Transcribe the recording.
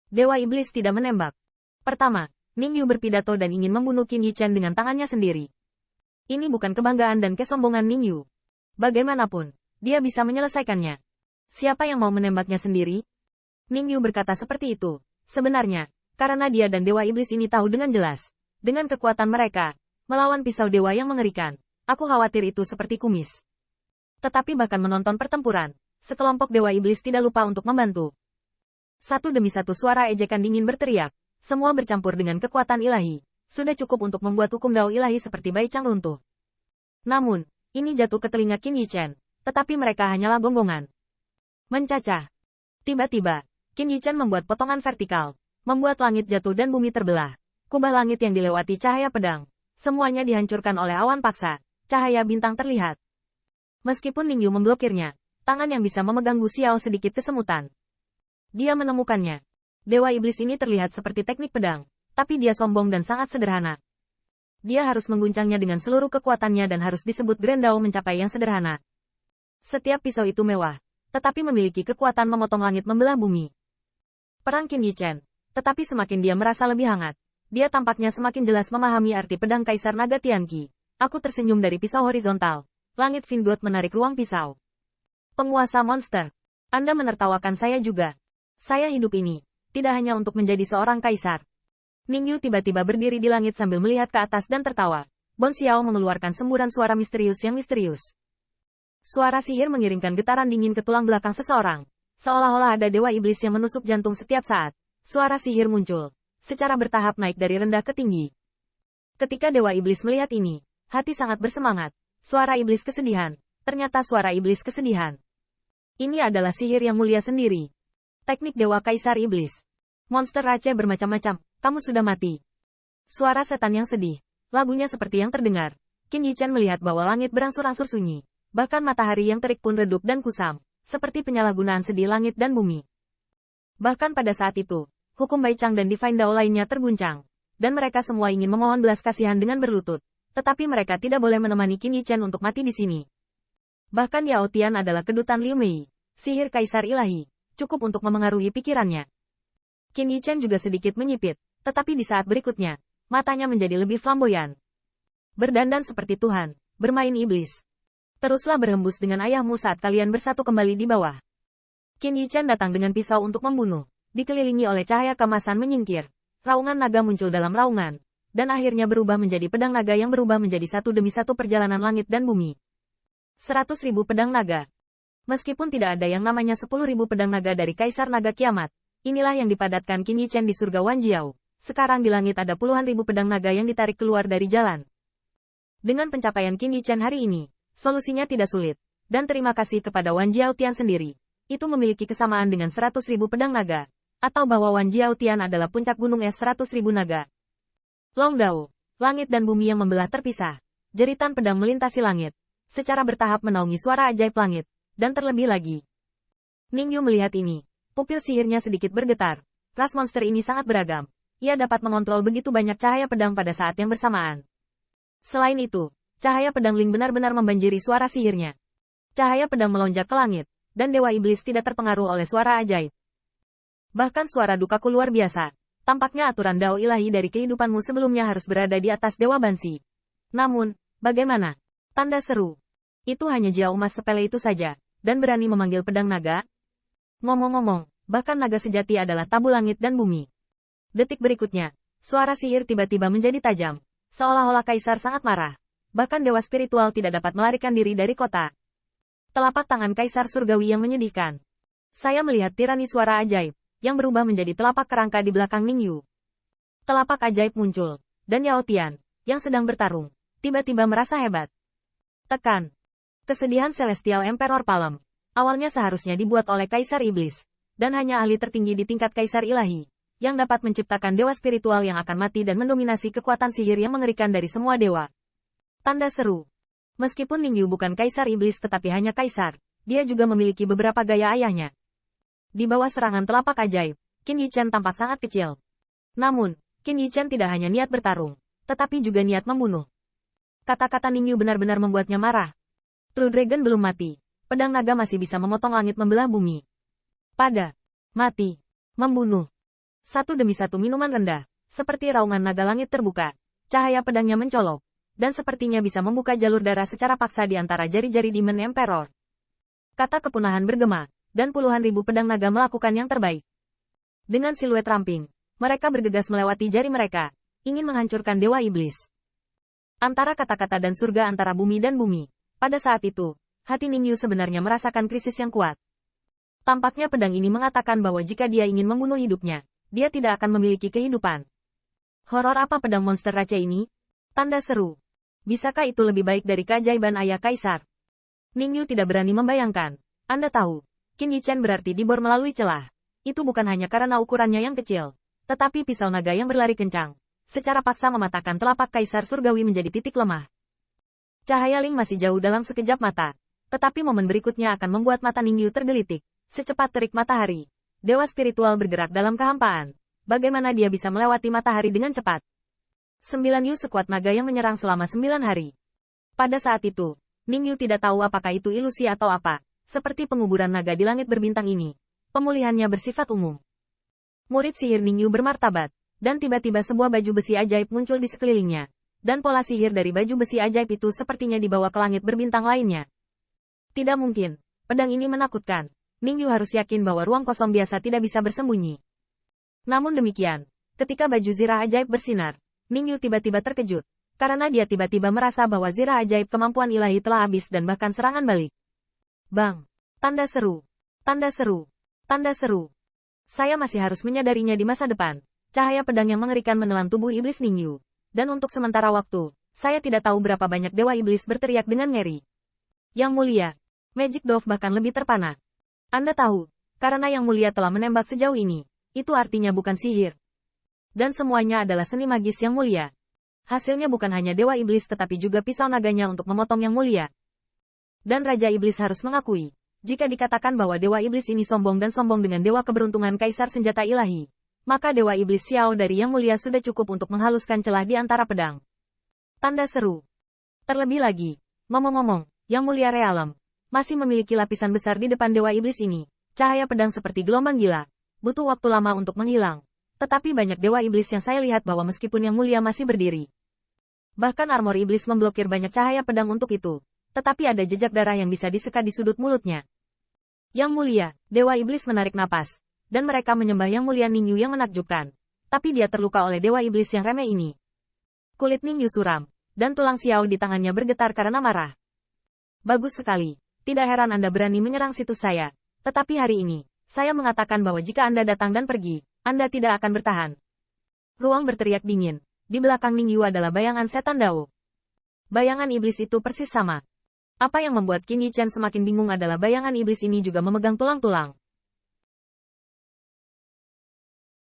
Dewa Iblis tidak menembak. Pertama, Ning Yu berpidato dan ingin membunuh Qin Yichen dengan tangannya sendiri. Ini bukan kebanggaan dan kesombongan Ning Yu. Bagaimanapun, dia bisa menyelesaikannya. Siapa yang mau menembaknya sendiri? Ning Yu berkata seperti itu. Sebenarnya, karena dia dan Dewa Iblis ini tahu dengan jelas. Dengan kekuatan mereka, melawan pisau dewa yang mengerikan. Aku khawatir itu seperti kumis. Tetapi bahkan menonton pertempuran, sekelompok Dewa Iblis tidak lupa untuk membantu. Satu demi satu suara ejekan dingin berteriak. Semua bercampur dengan kekuatan ilahi. Sudah cukup untuk membuat hukum dao ilahi seperti Baichang runtuh. Namun, ini jatuh ke telinga Qin Yichen. Tetapi mereka hanyalah gonggongan. Mencacah. Tiba-tiba, Qin Yichen membuat potongan vertikal. Membuat langit jatuh dan bumi terbelah. Kubah langit yang dilewati cahaya pedang. Semuanya dihancurkan oleh awan paksa. Cahaya bintang terlihat. Meskipun Ning Yu memblokirnya, tangan yang bisa memegang Gu Xiao sedikit kesemutan. Dia menemukannya. Dewa Iblis ini terlihat seperti teknik pedang, tapi dia sombong dan sangat sederhana. Dia harus mengguncangnya dengan seluruh kekuatannya dan harus disebut Grand Dao mencapai yang sederhana. Setiap pisau itu mewah, tetapi memiliki kekuatan memotong langit membelah bumi. Perang Qin Yichen, tetapi semakin dia merasa lebih hangat. Dia tampaknya semakin jelas memahami arti pedang Kaisar Naga Tianqi. Aku tersenyum dari pisau horizontal. Langit Vingot menarik ruang pisau. Penguasa monster. Anda menertawakan saya juga. Saya hidup ini, tidak hanya untuk menjadi seorang kaisar. Ning Yu tiba-tiba berdiri di langit sambil melihat ke atas dan tertawa. Bon Xiao mengeluarkan semburan suara misterius yang misterius. Suara sihir mengirimkan getaran dingin ke tulang belakang seseorang. Seolah-olah ada dewa iblis yang menusuk jantung setiap saat. Suara sihir muncul, secara bertahap naik dari rendah ke tinggi. Ketika dewa iblis melihat ini, hati sangat bersemangat. Suara iblis kesedihan. Ternyata suara iblis kesedihan. Ini adalah sihir yang mulia sendiri. Teknik Dewa Kaisar Iblis. Monster Rache bermacam-macam, kamu sudah mati. Suara setan yang sedih. Lagunya seperti yang terdengar. Qin Yichen melihat bahwa langit berangsur-angsur sunyi. Bahkan matahari yang terik pun redup dan kusam. Seperti penyalahgunaan sedih langit dan bumi. Bahkan pada saat itu, hukum Baichang dan Divine Dao lainnya terguncang. Dan mereka semua ingin memohon belas kasihan dengan berlutut. Tetapi mereka tidak boleh menemani Qin Yichen untuk mati di sini. Bahkan Yao Tian adalah kedutaan Liu Mei. Sihir Kaisar Ilahi. Cukup untuk memengaruhi pikirannya. Qin Yichen juga sedikit menyipit, tetapi di saat berikutnya, matanya menjadi lebih flamboyan. Berdandan seperti Tuhan, bermain iblis. Teruslah berhembus dengan ayahmu saat kalian bersatu kembali di bawah. Qin Yichen datang dengan pisau untuk membunuh, dikelilingi oleh cahaya kemasan menyingkir. Raungan naga muncul dalam raungan, dan akhirnya berubah menjadi pedang naga yang berubah menjadi satu demi satu perjalanan langit dan bumi. 100.000 pedang naga. Meskipun tidak ada yang namanya 10.000 pedang naga dari Kaisar Naga Kiamat, inilah yang dipadatkan Qin Yichen di surga Wanjiao. Sekarang di langit ada puluhan ribu pedang naga yang ditarik keluar dari jalan. Dengan pencapaian Qin Yichen hari ini, solusinya tidak sulit. Dan terima kasih kepada Wanjiao Tian sendiri. Itu memiliki kesamaan dengan 100.000 pedang naga. Atau bahwa Wanjiao Tian adalah puncak gunung es 100.000 naga. Long Dao, langit dan bumi yang membelah terpisah. Jeritan pedang melintasi langit. Secara bertahap menaungi suara ajaib langit. Dan terlebih lagi, Ning Yu melihat ini. Pupil sihirnya sedikit bergetar. Ras monster ini sangat beragam. Ia dapat mengontrol begitu banyak cahaya pedang pada saat yang bersamaan. Selain itu, cahaya pedang Ling benar-benar membanjiri suara sihirnya. Cahaya pedang melonjak ke langit, dan Dewa Iblis tidak terpengaruh oleh suara ajaib. Bahkan suara dukaku luar biasa. Tampaknya aturan Dao ilahi dari kehidupanmu sebelumnya harus berada di atas Dewa Bansi. Namun, bagaimana? Tanda seru. Itu hanya jiao emas sepele itu saja. Dan berani memanggil pedang naga? Ngomong-ngomong, bahkan naga sejati adalah tabu langit dan bumi. Detik berikutnya, suara sihir tiba-tiba menjadi tajam. Seolah-olah kaisar sangat marah. Bahkan dewa spiritual tidak dapat melarikan diri dari kota. Telapak tangan kaisar surgawi yang menyedihkan. Saya melihat tirani suara ajaib, yang berubah menjadi telapak kerangka di belakang Ning Yu. Telapak ajaib muncul, dan Yao Tian, yang sedang bertarung, tiba-tiba merasa hebat. Tekan. Kesedihan Celestial Emperor Palem. Awalnya seharusnya dibuat oleh Kaisar Iblis. Dan hanya ahli tertinggi di tingkat Kaisar Ilahi. Yang dapat menciptakan dewa spiritual yang akan mati dan mendominasi kekuatan sihir yang mengerikan dari semua dewa. Tanda seru. Meskipun Ning Yu bukan Kaisar Iblis tetapi hanya Kaisar, dia juga memiliki beberapa gaya ayahnya. Di bawah serangan telapak ajaib, Qin Yichen tampak sangat kecil. Namun, Qin Yichen tidak hanya niat bertarung, tetapi juga niat membunuh. Kata-kata Ning Yu benar-benar membuatnya marah. True Dragon belum mati. Pedang naga masih bisa memotong langit membelah bumi. Pada. Mati. Membunuh. Satu demi satu minuman rendah, seperti raungan naga langit terbuka. Cahaya pedangnya mencolok, dan sepertinya bisa membuka jalur darah secara paksa di antara jari-jari Demon Emperor. Kata kepunahan bergema, dan puluhan ribu pedang naga melakukan yang terbaik. Dengan siluet ramping, mereka bergegas melewati jari mereka, ingin menghancurkan Dewa Iblis. Antara kata-kata dan surga antara bumi dan bumi. Pada saat itu, hati Ningyu sebenarnya merasakan krisis yang kuat. Tampaknya pedang ini mengatakan bahwa jika dia ingin membunuh hidupnya, dia tidak akan memiliki kehidupan. Horor apa pedang monster raja ini? Tanda seru. Bisakah itu lebih baik dari keajaiban ayah kaisar? Ningyu tidak berani membayangkan. Anda tahu, Qin Yichen berarti dibor melalui celah. Itu bukan hanya karena ukurannya yang kecil, tetapi pisau naga yang berlari kencang, secara paksa mematahkan telapak kaisar surgawi menjadi titik lemah. Cahaya Ling masih jauh dalam sekejap mata, tetapi momen berikutnya akan membuat mata Ningyu tergelitik, secepat terik matahari. Dewa spiritual bergerak dalam kehampaan. Bagaimana dia bisa melewati matahari dengan cepat? 9 Yu sekuat naga yang menyerang selama 9 hari. Pada saat itu, Ningyu tidak tahu apakah itu ilusi atau apa. Seperti penguburan naga di langit berbintang ini, pemulihannya bersifat umum. Murid sihir Ningyu bermartabat, dan tiba-tiba sebuah baju besi ajaib muncul di sekelilingnya. Dan pola sihir dari baju besi ajaib itu sepertinya dibawa ke langit berbintang lainnya. Tidak mungkin, pedang ini menakutkan. Ningyu harus yakin bahwa ruang kosong biasa tidak bisa bersembunyi. Namun demikian, ketika baju zirah ajaib bersinar, Ningyu tiba-tiba terkejut, karena dia tiba-tiba merasa bahwa zirah ajaib kemampuan ilahi telah habis dan bahkan serangan balik. Bang! Tanda seru! Tanda seru! Tanda seru! Saya masih harus menyadarinya di masa depan. Cahaya pedang yang mengerikan menelan tubuh iblis Ningyu. Dan untuk sementara waktu, saya tidak tahu berapa banyak dewa iblis berteriak dengan ngeri. Yang mulia, Magic Dove bahkan lebih terpana. Anda tahu, karena Yang Mulia telah menembak sejauh ini, itu artinya bukan sihir. Dan semuanya adalah seni magis Yang Mulia. Hasilnya bukan hanya Dewa Iblis tetapi juga pisau naganya untuk memotong Yang Mulia. Dan Raja Iblis harus mengakui, jika dikatakan bahwa Dewa Iblis ini sombong dan sombong dengan Dewa Keberuntungan Kaisar Senjata Ilahi, maka Dewa Iblis Xiao dari Yang Mulia sudah cukup untuk menghaluskan celah di antara pedang. Tanda seru. Terlebih lagi, ngomong-ngomong, Yang Mulia Realem masih memiliki lapisan besar di depan Dewa Iblis ini. Cahaya pedang seperti gelombang gila. Butuh waktu lama untuk menghilang. Tetapi banyak Dewa Iblis yang saya lihat bahwa meskipun Yang Mulia masih berdiri. Bahkan armor Iblis memblokir banyak cahaya pedang untuk itu. Tetapi ada jejak darah yang bisa disekat di sudut mulutnya. Yang Mulia, Dewa Iblis menarik napas. Dan mereka menyembah Yang Mulia Ningyu yang menakjubkan. Tapi dia terluka oleh Dewa Iblis yang remeh ini. Kulit Ningyu suram. Dan tulang Xiao di tangannya bergetar karena marah. Bagus sekali. Tidak heran Anda berani menyerang situs saya. Tetapi hari ini, saya mengatakan bahwa jika Anda datang dan pergi, Anda tidak akan bertahan. Ruang berteriak dingin. Di belakang Ningyu adalah bayangan setan Dao. Bayangan iblis itu persis sama. Apa yang membuat Qin Yichen semakin bingung adalah bayangan iblis ini juga memegang tulang-tulang.